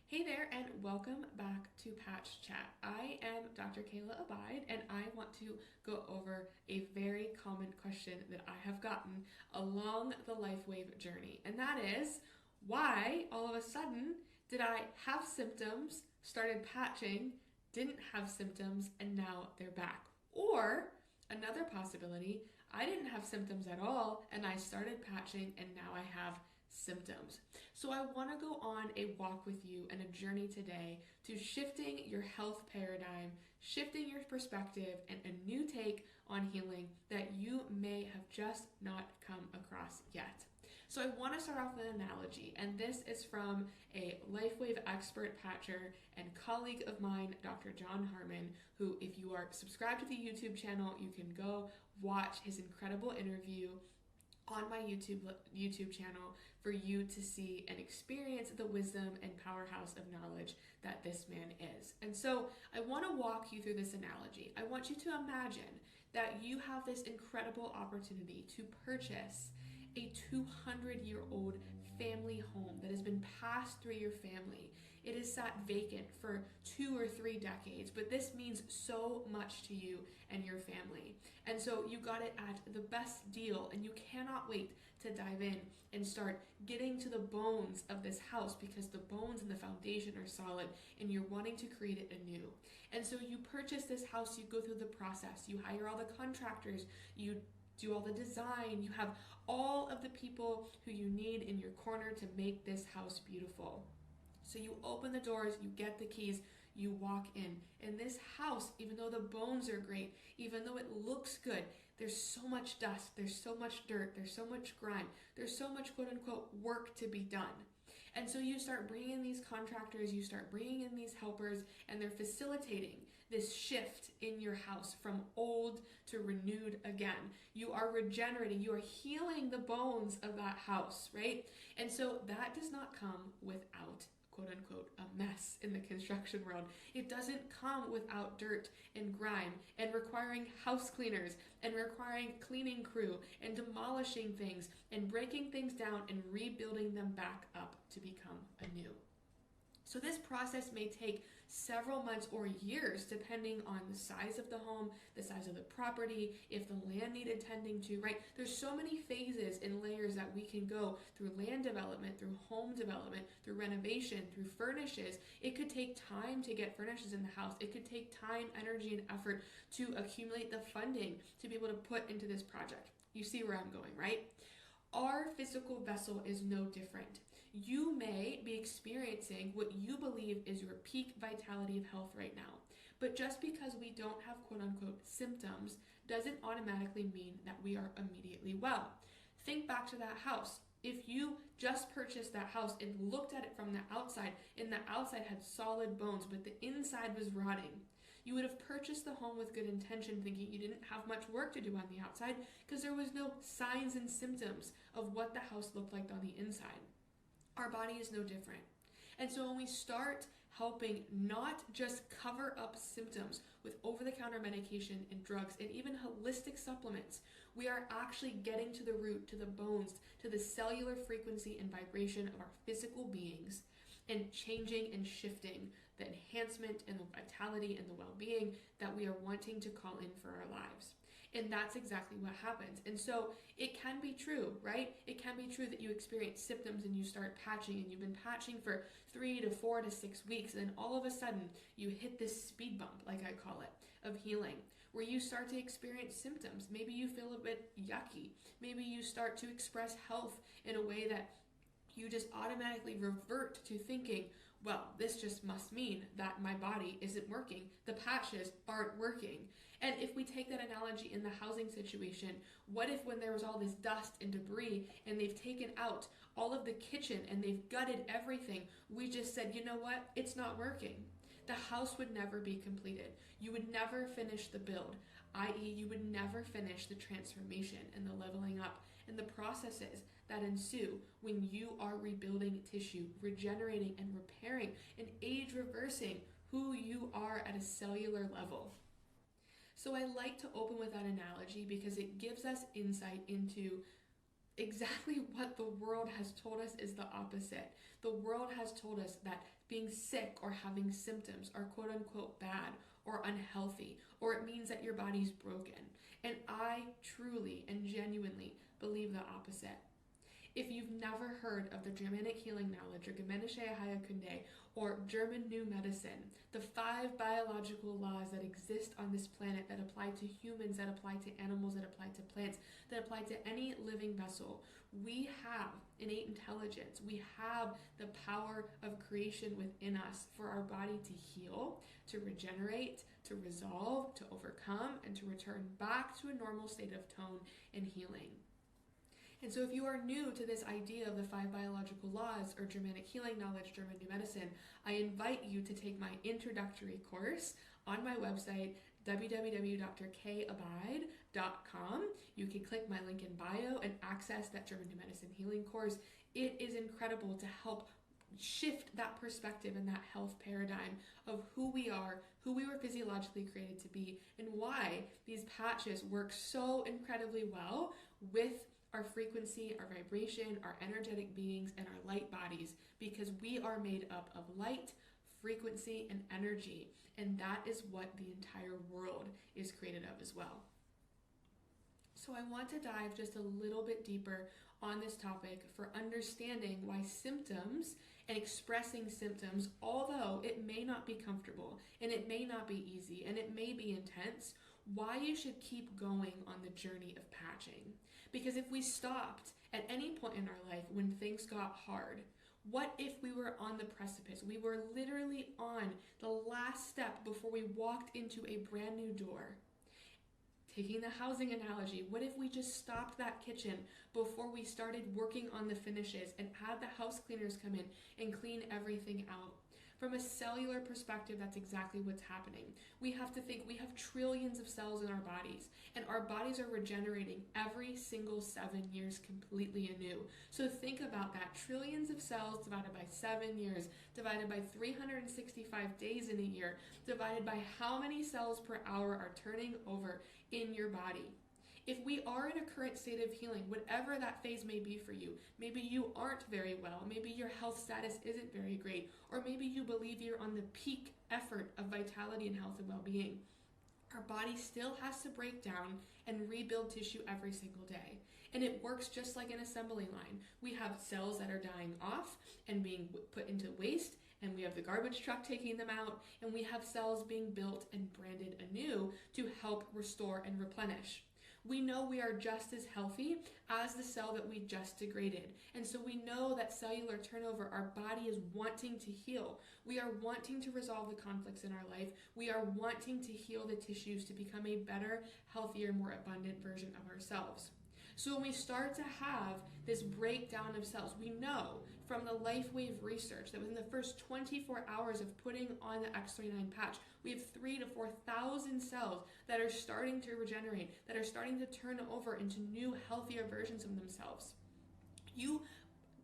Hey there, and welcome back to Patch Chat. I am Dr. Kayla Abide, and I want to go over a very common question that I have gotten along the LifeWave journey, and that is, why all of a sudden did I have symptoms, started patching, didn't have symptoms, and now they're back? Or another possibility, I didn't have symptoms at all, and I started patching, and now I have symptoms. So I want to go on a walk with you and a journey today to shifting your health paradigm, shifting your perspective, and a new take on healing that you may have just not come across yet. So I want to start off with an analogy, and this is from a LifeWave expert patcher and colleague of mine, Dr. John Harmon, who, if you are subscribed to the YouTube channel, you can go watch his incredible interview on my YouTube channel for you to see and experience the wisdom and powerhouse of knowledge that this man is. And so I want to walk you through this analogy. I want you to imagine that you have this incredible opportunity to purchase a 200-year-old family home that has been passed through your family. It has sat vacant for 2 or 3 decades, but this means so much to you and your family. And so you got it at the best deal, and you cannot wait to dive in and start getting to the bones of this house, because the bones and the foundation are solid, and you're wanting to create it anew. And so you purchase this house, you go through the process, you hire all the contractors, you do all the design, you have all of the people who you need in your corner to make this house beautiful. So you open the doors, you get the keys, you walk in. And this house, even though the bones are great, even though it looks good, there's so much dust, there's so much dirt, there's so much grime, there's so much quote unquote work to be done. And so you start bringing in these contractors, you start bringing in these helpers, and they're facilitating this shift in your house from old to renewed again. You are regenerating, you are healing the bones of that house, right? And so that does not come without quote unquote a mess in the construction world. It doesn't come without dirt and grime and requiring house cleaners and requiring cleaning crew and demolishing things and breaking things down and rebuilding them back up to become anew. So this process may take several months or years depending on the size of the home, the size of the property, if the land needed tending to, right? There's so many phases and layers that we can go through land development, through home development, through renovation, through furnishes. It could take time to get furnishes in the house. It could take time, energy, and effort to accumulate the funding to be able to put into this project. You see where I'm going, right? Our physical vessel is no different. You may be experiencing what you believe is your peak vitality of health right now. But just because we don't have quote unquote symptoms doesn't automatically mean that we are immediately well. Think back to that house. If you just purchased that house and looked at it from the outside, and the outside had solid bones, but the inside was rotting, you would have purchased the home with good intention, thinking you didn't have much work to do on the outside because there was no signs and symptoms of what the house looked like on the inside. Our body is no different. And so when we start helping not just cover up symptoms with over-the-counter medication and drugs and even holistic supplements, we are actually getting to the root, to the bones, to the cellular frequency and vibration of our physical beings, and changing and shifting the enhancement and the vitality and the well-being that we are wanting to call in for our lives. And that's exactly what happens. And so it can be true, right? It can be true that you experience symptoms and you start patching, and you've been patching for 3 to 4 to 6 weeks, and then all of a sudden you hit this speed bump, like I call it, of healing, where you start to experience symptoms. Maybe you feel a bit yucky. Maybe you start to express health in a way that you just automatically revert to thinking, well, this just must mean that my body isn't working. The patches aren't working. And if we take that analogy in the housing situation, what if when there was all this dust and debris and they've taken out all of the kitchen and they've gutted everything, we just said, you know what? It's not working. The house would never be completed. You would never finish the build, i.e. you would never finish the transformation and the leveling up and the processes that ensue when you are rebuilding tissue, regenerating and repairing and age reversing who you are at a cellular level. So I like to open with that analogy because it gives us insight into exactly what the world has told us is the opposite. The world has told us that being sick or having symptoms are quote unquote bad or unhealthy, or it means that your body's broken. And I truly and genuinely believe the opposite. If you've never heard of the Germanic healing knowledge, or Gemenische Heilkunde, or German New Medicine, the 5 biological laws that exist on this planet that apply to humans, that apply to animals, that apply to plants, that apply to any living vessel, we have innate intelligence. We have the power of creation within us for our body to heal, to regenerate, to resolve, to overcome, and to return back to a normal state of tone and healing. And so if you are new to this idea of the 5 biological laws, or Germanic healing knowledge, German New Medicine, I invite you to take my introductory course on my website, www.drkabide.com. You can click my link in bio and access that German New Medicine healing course. It is incredible to help shift that perspective and that health paradigm of who we are, who we were physiologically created to be, and why these patches work so incredibly well with our frequency, our vibration, our energetic beings, and our light bodies, because we are made up of light, frequency, and energy, and that is what the entire world is created of as well. So I want to dive just a little bit deeper on this topic for understanding why symptoms and expressing symptoms, although it may not be comfortable, and it may not be easy, and it may be intense, why you should keep going on the journey of patching. Because if we stopped at any point in our life when things got hard, what if we were on the precipice? We were literally on the last step before we walked into a brand new door. Taking the housing analogy, what if we just stopped that kitchen before we started working on the finishes and had the house cleaners come in and clean everything out? From a cellular perspective, that's exactly what's happening. We have to think we have trillions of cells in our bodies, and our bodies are regenerating every single 7 years completely anew. So think about that. Trillions of cells divided by 7 years, divided by 365 days in a year, divided by how many cells per hour are turning over in your body. If we are in a current state of healing, whatever that phase may be for you, maybe you aren't very well, maybe your health status isn't very great, or maybe you believe you're on the peak effort of vitality and health and well-being, our body still has to break down and rebuild tissue every single day. And it works just like an assembly line. We have cells that are dying off and being put into waste, and we have the garbage truck taking them out, and we have cells being built and branded anew to help restore and replenish. We know we are just as healthy as the cell that we just degraded. And so we know that cellular turnover, our body is wanting to heal. We are wanting to resolve the conflicts in our life. We are wanting to heal the tissues to become a better, healthier, more abundant version of ourselves. So when we start to have this breakdown of cells, we know from the LifeWave research that within the first 24 hours of putting on the X39 patch, we have 3,000 to 4,000 cells that are starting to regenerate, that are starting to turn over into new, healthier versions of themselves. You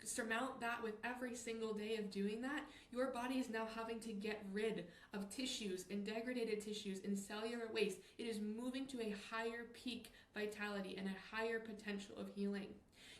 surmount that with every single day of doing that, your body is now having to get rid of tissues and degraded tissues and cellular waste. It is moving to a higher peak vitality and a higher potential of healing.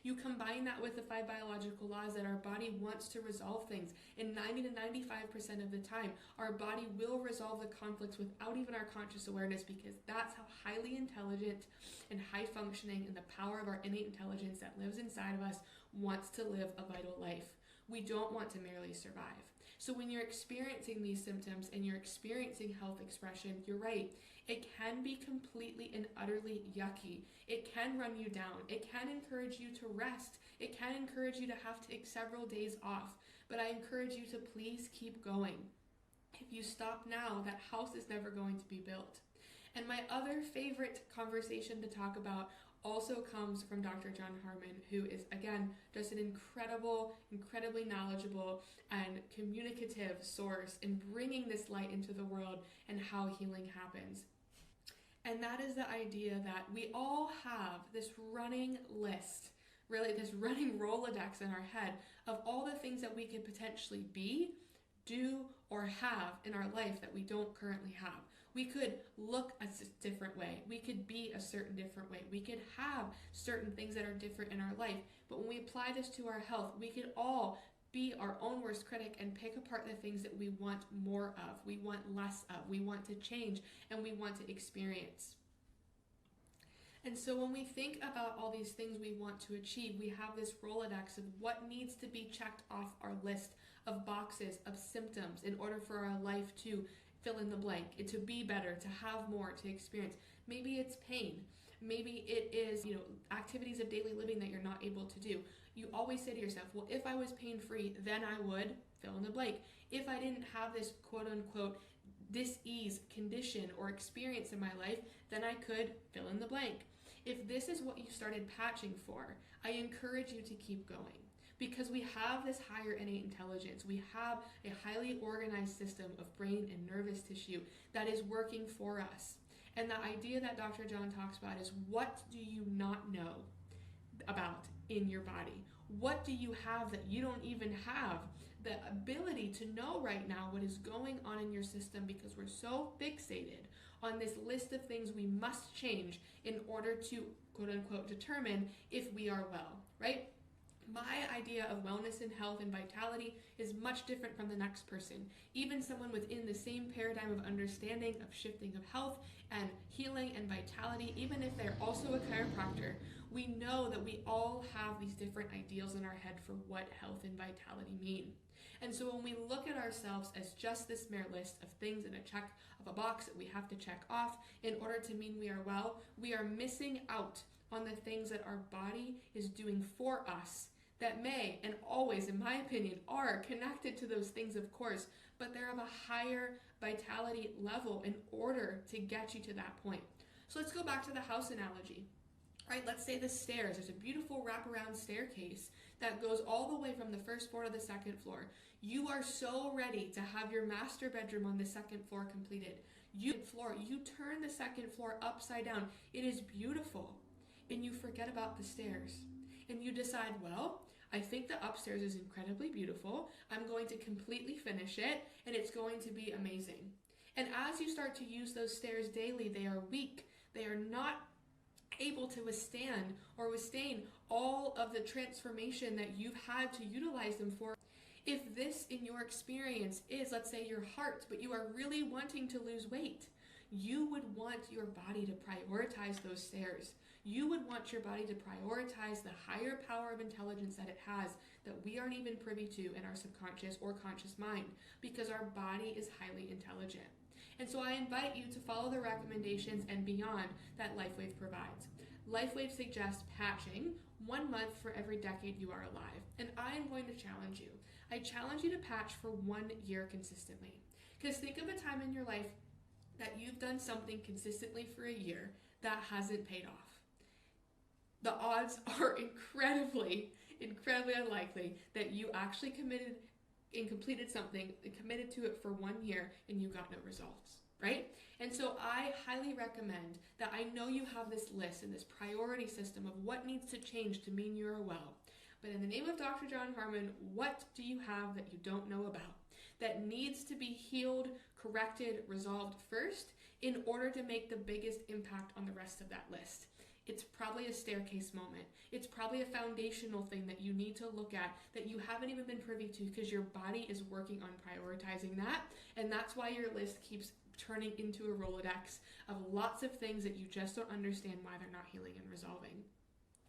You combine that with the 5 biological laws that our body wants to resolve things, and 90 to 95% of the time, our body will resolve the conflicts without even our conscious awareness, because that's how highly intelligent and high functioning and the power of our innate intelligence that lives inside of us wants to live a vital life. We don't want to merely survive. So when you're experiencing these symptoms and you're experiencing health expression, you're right. It can be completely and utterly yucky. It can run you down. It can encourage you to rest. It can encourage you to have to take several days off. But I encourage you to please keep going. If you stop now, that house is never going to be built. And my other favorite conversation to talk about also comes from Dr. John Harmon, who is, again, just an incredibly knowledgeable and communicative source in bringing this light into the world and how healing happens. And that is the idea that we all have this running list, really this running Rolodex in our head of all the things that we could potentially be, do or have in our life that we don't currently have. We could look a different way. We could be a certain different way. We could have certain things that are different in our life. But when we apply this to our health, we could all be our own worst critic and pick apart the things that we want more of, we want less of, we want to change, and we want to experience. And so when we think about all these things we want to achieve, we have this Rolodex of what needs to be checked off our list of boxes, of symptoms, in order for our life to fill in the blank, to be better, to have more, to experience. Maybe it's pain. Maybe it is, activities of daily living that you're not able to do. You always say to yourself, well, if I was pain-free, then I would fill in the blank. If I didn't have this quote-unquote dis-ease condition or experience in my life, then I could fill in the blank. If this is what you started patching for, I encourage you to keep going, because we have this higher innate intelligence. We have a highly organized system of brain and nervous tissue that is working for us. And the idea that Dr. John talks about is, what do you not know about in your body? What do you have that you don't even have the ability to know right now what is going on in your system, because we're so fixated on this list of things we must change in order to, quote unquote, determine if we are well, right? My idea of wellness and health and vitality is much different from the next person. Even someone within the same paradigm of understanding of shifting of health and healing and vitality, even if they're also a chiropractor, we know that we all have these different ideals in our head for what health and vitality mean. And so when we look at ourselves as just this mere list of things in a check of a box that we have to check off in order to mean we are well, we are missing out on the things that our body is doing for us that may, and always, in my opinion, are connected to those things, of course, but they're of a higher vitality level in order to get you to that point. So let's go back to the house analogy. Right, let's say the stairs. There's a beautiful wraparound staircase that goes all the way from the first floor to the second floor. You are so ready to have your master bedroom on the second floor completed. You turn the second floor upside down. It is beautiful. And you forget about the stairs. And you decide, well, I think the upstairs is incredibly beautiful. I'm going to completely finish it, and it's going to be amazing. And as you start to use those stairs daily, they are weak. They are not able to withstand or sustain all of the transformation that you've had to utilize them for. If this in your experience is, let's say, your heart, but you are really wanting to lose weight, you would want your body to prioritize those stairs. You would want your body to prioritize the higher power of intelligence that it has that we aren't even privy to in our subconscious or conscious mind, because our body is highly intelligent. And so I invite you to follow the recommendations and beyond that LifeWave provides. LifeWave suggests patching 1 month for every decade you are alive. And I am going to challenge you. I challenge you to patch for 1 year consistently. Because think of a time in your life that you've done something consistently for a year that hasn't paid off. The odds are incredibly unlikely that you actually committed and completed something, committed to it for 1 year, and you got no results, right? And so I highly recommend that, I know you have this list and this priority system of what needs to change to mean you're well. But in the name of Dr. John Harmon, what do you have that you don't know about that needs to be healed, corrected, resolved first in order to make the biggest impact on the rest of that list? It's probably a staircase moment. It's probably a foundational thing that you need to look at that you haven't even been privy to, because your body is working on prioritizing that. And that's why your list keeps turning into a Rolodex of lots of things that you just don't understand why they're not healing and resolving.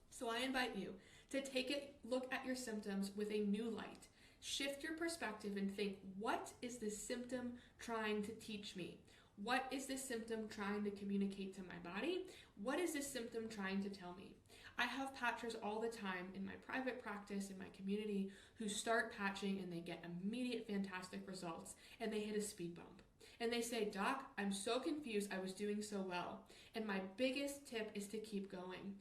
So I invite you to take a look at your symptoms with a new light. Shift your perspective and think, what is this symptom trying to teach me? What is this symptom trying to communicate to my body? What is this symptom trying to tell me? I have patchers all the time in my private practice, in my community, who start patching and they get immediate fantastic results, and they hit a speed bump. And they say, Doc, I'm so confused, I was doing so well. And my biggest tip is to keep going.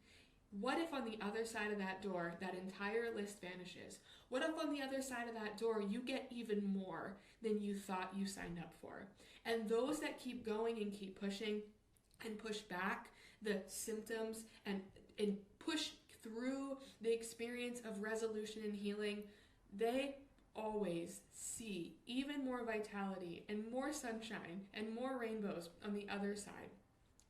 What if on the other side of that door, that entire list vanishes? What if on the other side of that door, you get even more than you thought you signed up for? And those that keep going and keep pushing and push back the symptoms and push through the experience of resolution and healing, they always see even more vitality and more sunshine and more rainbows on the other side.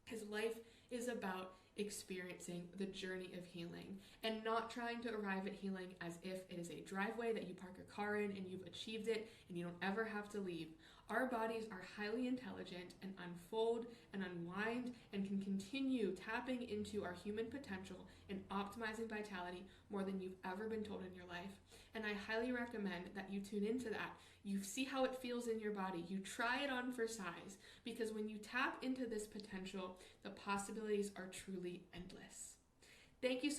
Because life is about experiencing the journey of healing and not trying to arrive at healing as if it is a driveway that you park your car in and you've achieved it and you don't ever have to leave. Our bodies are highly intelligent and unfold and unwind and can continue tapping into our human potential and optimizing vitality more than you've ever been told in your life. And I highly recommend that you tune into that. You see how it feels in your body. You try it on for size, because when you tap into this potential, the possibilities are truly endless. Thank you so